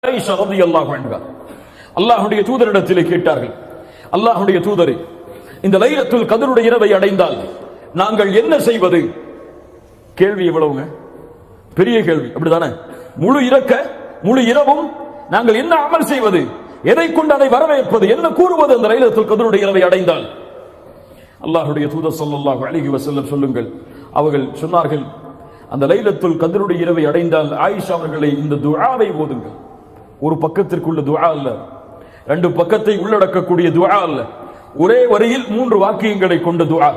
ஆயிஷா ரலியல்லாஹு அன்ஹா அல்லாஹ்வுடைய தூதரிடத்திலே கேட்டார்கள், அல்லாஹ்வுடைய தூதரே, இந்த லைலத்துல் கத்ருடைய இரவை அடைந்தால் நாங்கள் என்ன செய்வது? கேள்வி எவ்வளவுங்க, பெரிய கேள்வி, அப்படிதானே? முழு இரவும் நாங்கள் என்ன அமல் செய்வது? எதை கொண்டு அதை வரவேற்பது? என்ன கூறுவது அந்த லைலத்துல் கத்ருடைய இரவை அடைந்தால்? அல்லாஹ்வுடைய தூதர் ஸல்லல்லாஹு அலைஹி வஸல்லம் சொல்லுங்கள், அவர்கள் சொன்னார்கள், அந்த லைலத்துல் கத்ருடைய இரவை அடைந்தால் ஆயிஷா அவர்களை இந்த துஆவை ஓதுங்கள். ஒரு பக்கத்திற்குள்ள துஆ அல்ல, ரெண்டு பக்கத்தை உள்ளடக்கக்கூடிய துஆ அல்ல, ஒரே வரியில் 3 வாக்கியங்களை கொண்ட துஆ.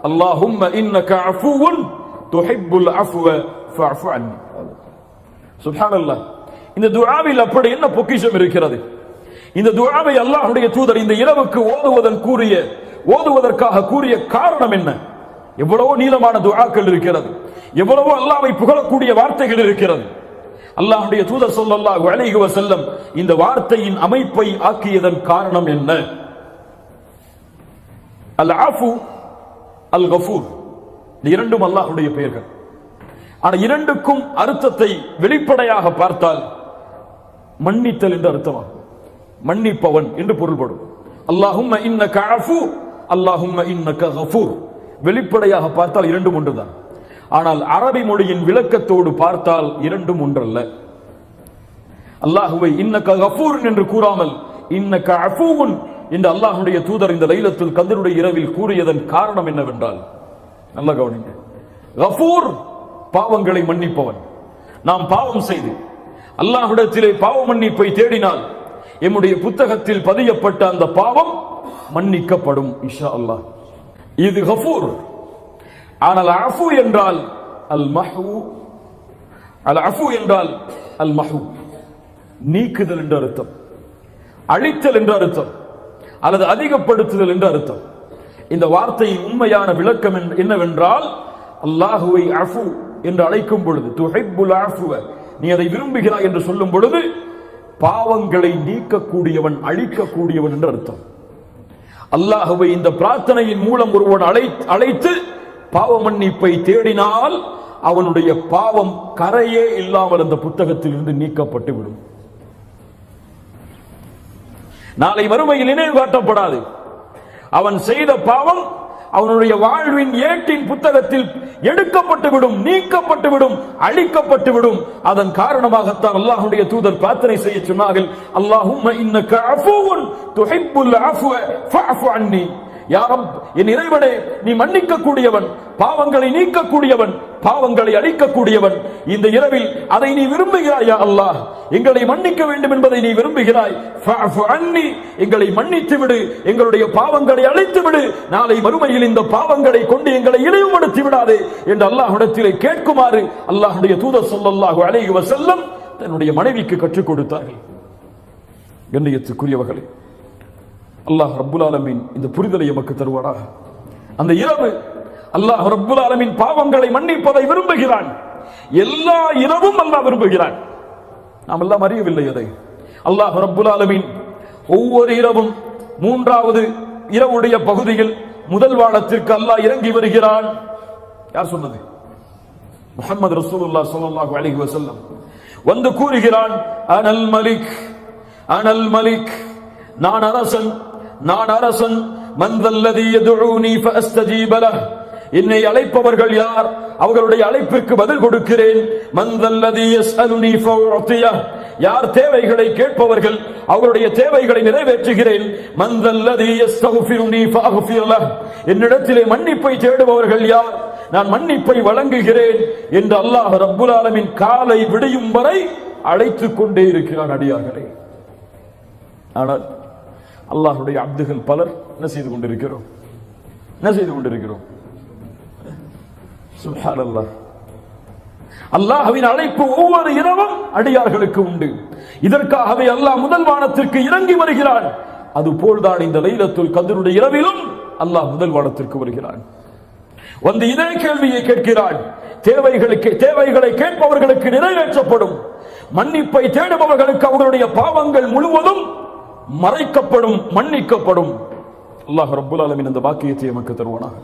அல்லாஹும்ம இன்னக அஃபுவுன் துஹிப்புல் அஃப்வ ஃபஅஃபு அன்னி. சுப்ஹானல்லாஹ். இந்த துஆவில் அப்படி என்ன பொக்கிஷம் இருக்கிறது? இந்த துஆவை அல்லாஹ்வுடைய தூதர் இந்த இரவுக்கு ஓதுவதற்காக கூறிய காரணம் என்ன? எவ்வளவோ நீளமான துஆக்கள் இருக்கிறது, எவ்வளவோ அல்லாஹ்வை புகழக்கூடிய வார்த்தைகள் இருக்கிறது. அல்லாஹ்வுடைய தூதர் ஸல்லல்லாஹு அலைஹி வஸல்லம் இந்த வார்த்தையின் அமைப்பை ஆக்கியதன் காரணம் என்ன? அல் ஆஃபு அல் கஃபூர், இந்த இரண்டும் அல்லாஹ்வுடைய பெயர்கள். ஆனா இரண்டுக்கும் அர்த்தத்தை வெளிப்படையாக பார்த்தால் மன்னித்தல் என்று அர்த்தமாகும், மன்னிப்பவன் என்று பொருள்படும். அல்லாஹும்ம இன்னக அஃபு, அல்லாஹும்ம இன்னக கஃபூர். வெளிப்படையாக பார்த்தால் இரண்டும் ஒன்றுதான். ஆனால் அரபி மொழியின் விளக்கத்தோடு பார்த்தால் இரண்டும் ஒன்றல்ல. அல்லாஹுவை இன்னக கஃபூர் என்று கூறாமல் இன்னக அஃபூன் என்று அல்லாஹ்வுடைய தூதர் இந்த லைலத்துல் கத்ருடைய இரவில் கூறியதன் காரணம் என்னவென்றால், நல்ல கவனிங்க, கஃபூர் பாவங்களை மன்னிப்பவன். நாம் பாவம் செய்து அல்லாஹ்விடத்திலே பாவ மன்னிப்பை தேடினால் எம்முடைய புத்தகத்தில் பதியப்பட்ட அந்த பாவம் மன்னிக்கப்படும் இன்ஷா அல்லாஹ். இது கஃபூர். ஆனால் அஃபு என்றால் அல் மஹூ, அஃபு என்றால் அல் மஹூ, நீக்குதல் என்ற அர்த்தம், அழித்தல் என்ற அர்த்தம், அல்லது அதிகப்படுத்துதல் என்ற அர்த்தம். இந்த வார்த்தையின் உண்மையான விளக்கம் என்னவென்றால், அல்லாஹுவை அஃபு என்று அழைக்கும் பொழுது, துஹிப்புல் அஃப்வ, நீ அதை விரும்புகிறாய் என்று சொல்லும் பொழுது பாவங்களை நீக்கக்கூடியவன், அழிக்கக்கூடியவன் என்று அர்த்தம். அல்லாஹுவை இந்த பிரார்த்தனையின் மூலம் ஒருவன் அழைத்து பாவ மன்னிப்பை தேடினால் அவனுடைய பாவம் கரையே இல்லாமல் அந்த புத்தகத்தில் இருந்து நீக்கப்பட்டு விடும். நாளை மறுமையில் நினைவு காட்டப்படாது. அவன் செய்த பாவம் அவனுடைய வாழ்வின் ஏட்டின் புத்தகத்தில் எடுக்கப்பட்டுவிடும், நீக்கப்பட்டுவிடும், அழிக்கப்பட்டுவிடும். அதன் காரணமாகத்தான் அல்லாஹ்வுடைய தூதர் பிரார்த்தனை செய்ய சொன்னார்கள், அல்லாஹும்ம இன்னக அஃபுவுன் துஹிப்புல் அஃப்வ ஃபஅஃபு அன்னி. யா ரப், என் இறைவனே, நீ மன்னிக்க கூடியவன், பாவங்களை நீக்கக்கூடியவன், பாவங்களை அழிக்கக்கூடியவன். இந்த இரவில் அதை நீ விரும்புகிறாய் யா அல்லாஹ், எங்களை மன்னிக்க வேண்டும் என்பதை நீ விரும்புகிறாய். ஃபஅஃபு அன்னி, எங்களை மன்னித்து விடு, எங்களுடைய பாவங்களை அழித்து விடு, நாளை மறுமையில் இந்த பாவங்களை கொண்டு எங்களை இழிவுபடுத்தி விடாதே என்று அல்லாஹ்விடத்திலே கேட்குமாறு அல்லாஹ்வுடைய தூதர் ஸல்லல்லாஹு அலைஹி வஸல்லம் தன்னுடைய மனைவிக்கு கற்றுக் கொடுத்தார்கள். கண்ணியத்துக்குரியவர்களே, அல்லாஹ் ரப்புல் ஆலமீன் இந்த புரிதலை எமக்கு தருவாராக. அந்த இரவு அல்லாஹ் ரப்புல் ஆலமீன் பாவங்களை மன்னிப்பதை விரும்புகிறான். எல்லா இரவும் அல்லாஹ் விரும்புகிறான். நாம் எல்லாம் அறியவில்லை அதை. அல்லாஹ் ரப்புல் ஆலமீன் ஒவ்வொரு இரவும் 3வது இரவுடைய பகுதியில் முதல் வானத்திற்கு அல்லாஹ் இறங்கி வருகிறான். யார் சொன்னது? முஹம்மது ரசூலுல்லாஹ் ஸல்லல்லாஹு அலைஹி வஸல்லம் வந்து கூறுகிறான், அனல் மலிக், அனல் மலிக், நான் அரசன், நான் அரசன். மன் தல்லதி யதுஊனி ஃபஅஸ்தஜீப லஹ், என்னை அழைப்பவர்கள் யார், அவர்களுடைய அழைப்பிற்கு பதில் கொடுக்கிறேன். மன் தல்லதி யஸ்அலுனி ஃபஉதியஹ், யார் தேவைகளை கேட்பவர்கள் அவருடைய தேவைகளை நிறைவேற்றுகிறேன். மன் தல்லதி யஸ்தக்ஃபிருனி ஃபஅக்ஃபிர் லஹ், என்னிடத்திலே மன்னிப்பை தேடுபவர்கள் யார், நான் மன்னிப்பை வழங்குகிறேன் என்று அல்லாஹ் ரப்புல் ஆலமீன் காலை விடியும் வரை அழைத்துக் கொண்டே இருக்கிறான் அடியார்களே. ஆனால் அல்லாஹ்வுடைய அப்துகள் பலர் என்ன செய்து கொண்டிருக்கிறோம்? சுப்ஹானல்லாஹ். அல்லாஹ்வின் அழைப்பு ஒவ்வொரு இரவும் அடியார்களுக்கு உண்டு. இதற்காகவே அல்லாஹ் முதல் வானத்திற்கு இறங்கி வருகிறான். அதுபோல்தான் இந்த லைலத்துல் கத்ருடைய இரவிலும் அல்லாஹ் முதல் வானத்திற்கு வருகிறான். வந்து இதே கேள்வியை கேட்கிறான். தேவைகளை கேட்பவர்களுக்கு நிறைவேற்றப்படும், மன்னிப்பை தேடுபவர்களுக்கு அவர்களுடைய பாவங்கள் முழுவதும் மறைக்கப்படும், மன்னிக்கப்படும். அல்லாஹ் ரப்புல் ஆலமீன் அந்த பாக்கியத்தை நமக்கு தருவானாக.